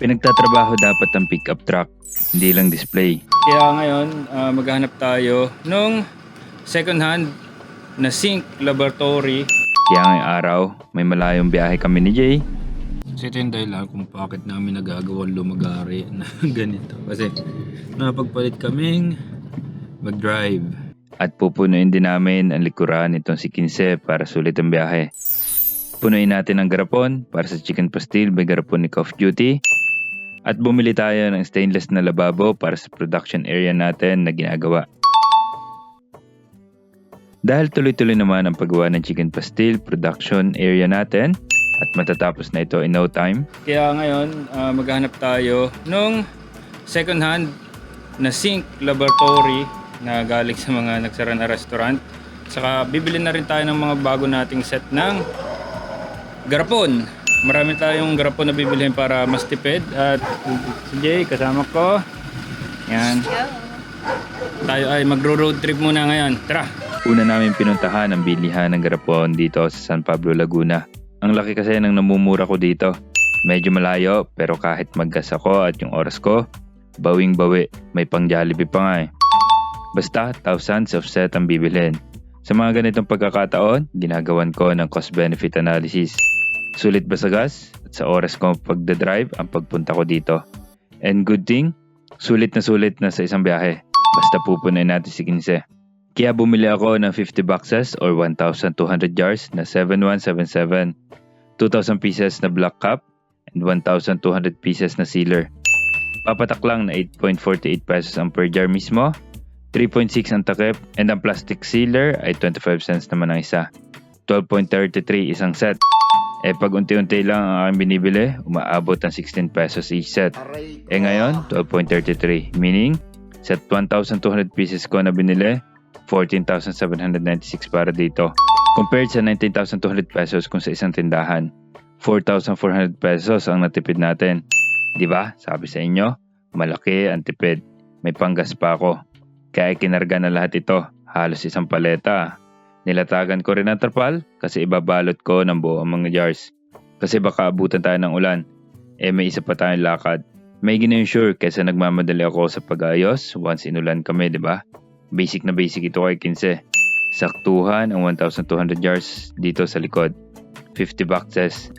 Pinagtatrabaho dapat ang pickup truck, hindi lang display. Kaya ngayon, maghanap tayo nung second hand na sink laboratory. Kaya ngayong araw, may malayong biyahe kami ni Jay. Kasi ito yung dahilan kung bakit namin nagagawang lumagari na ganito. Kasi napagpalit kaming mag-drive. At pupunuin din namin ang likuran nitong si Kinse para sulit ang biyahe. Punuin natin ang garapon para sa chicken pastil by garapon ni Call of Duty. At bumili tayo ng stainless na lababo para sa production area natin na ginagawa. Dahil tuloy-tuloy naman ang paggawa ng chicken pastil production area natin at matatapos na ito in no time. Kaya ngayon, maghanap tayo nung second hand na sink laboratory na galing sa mga nagsara na restaurant. Saka bibili na rin tayo ng mga bago nating set ng garapon. Marami tayong garapon na bibilihin para mas tipid. At si Jay, kasama ko. Yan. Tayo ay magro-road trip muna ngayon. Tara! Una namin pinuntahan ang bilihan ng garapon dito sa San Pablo, Laguna. Ang laki kasi ng namumura ko dito. Medyo malayo pero kahit maggas ako at yung oras ko, bawing-bawi. May pang Jollibee pa nga eh. Basta thousands of set ang bibilhin. Sa mga ganitong pagkakataon, ginagawan ko ng cost-benefit analysis. Sulit ba sa gas at sa oras ko pagdadrive ang pagpunta ko dito. And good thing, sulit na sa isang biyahe. Basta pupunin natin si Kinse. Kaya bumili ako ng 50 boxes or 1,200 jars na 7177, 2,000 pieces na black cap, and 1,200 pieces na sealer. Papatak lang na 8.48 pesos ang per jar mismo, 3.6 ang takip, and ang plastic sealer ay 25 cents naman ang isa. 12.33 isang set. Pag unti-unti lang ang aking binibili, umaabot ng 16 pesos each set. Ngayon, 12.33. Meaning, sa 1,200 pieces ko na binili, 14,796 para dito. Compared sa 19,200 pesos kung sa isang tindahan, 4,400 pesos ang natipid natin. Diba? Sabi sa inyo, malaki ang tipid. May panggas pa ako. Kaya kinarga na lahat ito. Halos isang paleta. Nilatagan ko rin ang trapal kasi ibabalot ko ng buo ang mga jars. Kasi baka abutan tayo ng ulan. May isa pa tayong lakad. May gina-insure kaysa nagmamadali ako sa pag-ayos once inulan kami, diba? Basic na basic ito kay Kinse. Saktuhan ang 1,200 jars dito sa likod. 50 boxes.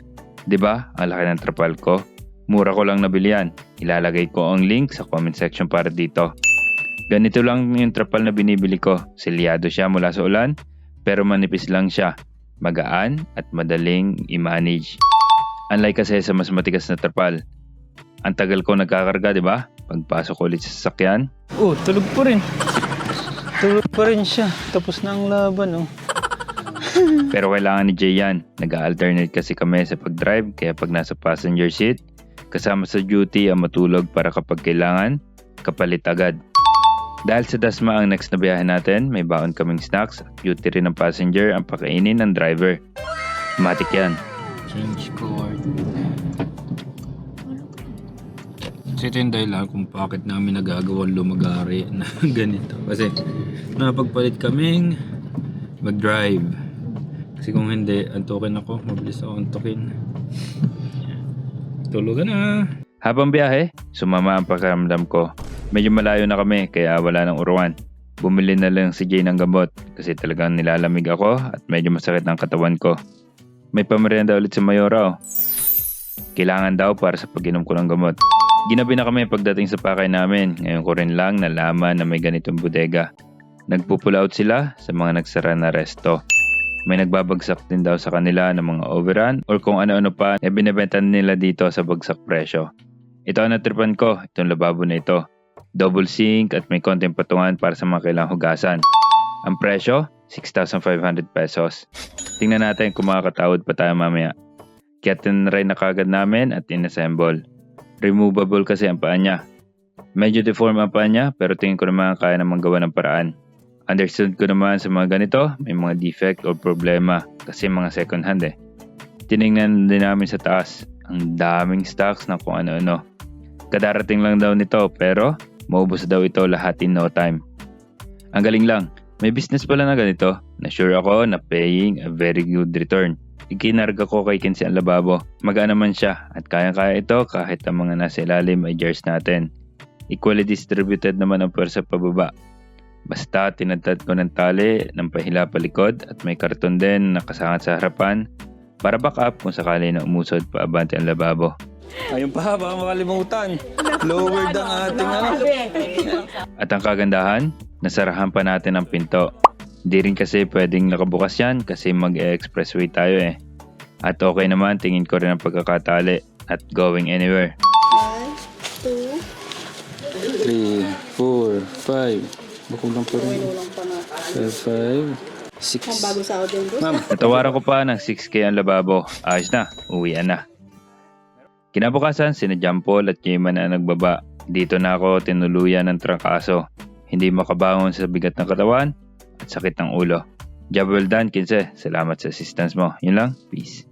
Diba? Ang laki ng trapal ko. Mura ko lang nabili yan. Ilalagay ko ang link sa comment section para dito. Ganito lang yung trapal na binibili ko. Selyado siya mula sa ulan. Pero manipis lang siya, magaan at madaling i-manage. Unlike kasi sa mas matigas na trapal. Ang tagal ko nagkakarga, di ba? Pagpasok ulit sa sasakyan. Tulog pa rin. Tulog pa rin siya. Tapos na ang laban, Pero kailangan ni Jay yan. Nag-alternate kasi kami sa pag-drive, kaya pag nasa passenger seat, kasama sa duty ang matulog para kapag kailangan, kapalit agad. Dahil sa Dasma ang next na biyahe natin, may baon kaming snacks at duty rin ng passenger ang pakainin ng driver. Matik yan. Change cord. Kasi ito yung dahilan kung bakit namin nagagawang lumagari na ganito. Kasi napagpalit kaming mag-drive. Kasi kung hindi, antukin ako. Mabilis ako antukin. Tulugan na. Habang biyahe, sumama ang pakiramdam ko. Medyo malayo na kami kaya wala nang uruan. Bumili na lang si Jay ng gamot kasi talagang nilalamig ako at medyo masakit ang katawan ko. May pamerienda ulit sa Mayora. Kailangan daw para sa pag-inom ko ng gamot. Ginabi na kami pagdating sa pakay namin. Ngayon ko rin lang nalaman na may ganitong bodega. Nagpo-pull out sila sa mga nagsara na resto. May nagbabagsak din daw sa kanila ng mga overrun or kung ano-ano pa na binibenta nila dito sa bagsak presyo. Ito ang natripan ko, itong lababo na ito. Double sink at may konting patungan para sa mga kailangang hugasan. Ang presyo, 6,500 pesos. Tingnan natin kung makakatawad pa tayo mamaya. Kaya tinry na kagad namin at inassemble. Removable kasi ang paa niya. Medyo deform ang paa niya pero tingin ko naman kaya namang gawa ng paraan. Understood ko naman sa mga ganito, may mga defect o problema kasi mga second hand eh. Tinignan din namin sa taas. Ang daming stocks na kung ano-ano. Kadarating lang daw nito pero maubos daw ito lahat in no time. Ang galing lang, May business pala na ganito, na sure ako na paying a very good return. Ikinarga ko kay Kinsey ang lababo. Magana man siya at kaya-kaya ito kahit ang mga nasa ilalim ay jars natin. Equally distributed naman ang pwersa pababa. Basta tinadtad ko ng tali ng pahila palikod at may karton din na nakasangat sa harapan para back up kung sakali na umusod pa abante ang lababo. Ayun pa, baka makalimutan. Lowered ang ating At ang kagandahan, nasarahan pa natin ang pinto. Hindi rin kasi pwedeng nakabukas yan kasi mag-expressway tayo eh. At okay naman, tingin ko rin ang pagkakatali at going anywhere. 3, 4, 5. Bakulang pa rin. 5, 6. Bago sa audio boss. Ma'am, Natawaran ko pa ng 6K ang lababo. Ayos na, uwian na. Kinabukasan, sina John Paul at Jayman na nagbaba. Dito na ako tinuluyan ng trangkaso. Hindi makabangon sa bigat ng katawan at sakit ng ulo. Job well done, Kinsey. Salamat sa assistance mo. Yun lang. Peace.